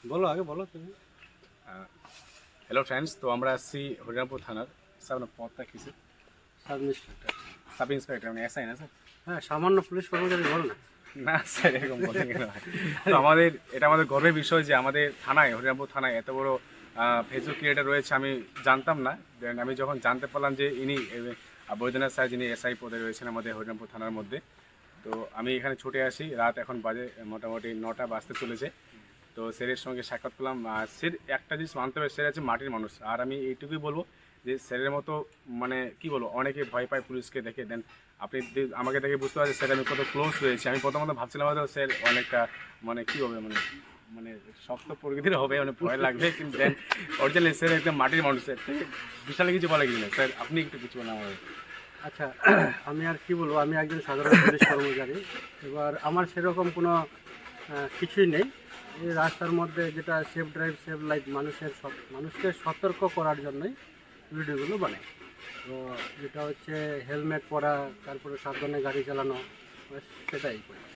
বলো আগে বলো তুমি। হ্যালো ফ্রেন্ডস, তো আমরা আসছি হরিরামপুর থানার। স্যার আপনার পদটা কী sir? Sub inspector. Sub inspector, মানে এসআই না স্যার? হ্যাঁ, সামান্য পুলিশ কর্মচারী বলো না। না স্যার, এরকম বলতে গেলে হয়। তো এটা আমাদের গর্বের বিষয় যে আমাদের থানায়, হরিরামপুর থানায় এত বড় ফেসবুক ক্রিয়েটার রয়েছে, আমি জানতাম না। দেন আমি যখন জানতে পারলাম যে ইনি বৈদ্যনাথ স্যার, যিনি এসআই পদে রয়েছেন আমাদের হরিরামপুর থানার মধ্যে, তো আমি এখানে ছুটে আসি। রাত এখন বাজে মোটামুটি 9টা বাজতে চলেছে। তো স্যারের সঙ্গে সাক্ষাৎ করলাম। স্যার একটা জিনিস মানতে হবে, স্যার আছে মাটির মানুষ। আর আমি এইটুকুই বলবো যে স্যারের মতো, মানে কি বলবো, অনেকে ভয় পায় পুলিশকে দেখে। দেন আপনি আমাকে দেখে বুঝতে পারছেন স্যার আমি কত ক্লোজ রয়েছি। আমি প্রথমত ভাবছিলাম হয়তো স্যার অনেকটা, মানে কি হবে, মানে মানে শক্ত প্রকৃতির হবে, মানে ভয় লাগবে, কিন্তু দেন অরিজিনালি স্যার একদম মাটির মানুষ। স্যার থেকে বিশাল কিছু বলা কিছু না। স্যার আপনি একটু কিছু বলেন আমাদের। আচ্ছা, আমি আর কি বলবো, আমি একজন সাধারণ পুলিশ কর্মচারী। এবার আমার সেরকম কোনো কিছুই নেই। এই রাস্তার মধ্যে যেটা সেফ ড্রাইভ সেভ লাইফ, মানুষকে সতর্ক করার জন্যই ভিডিওগুলো বানাই। তো যেটা হচ্ছে হেলমেট পরা, তারপরে সাবধানে গাড়ি চালানো, ব্যাস সেটাই করি।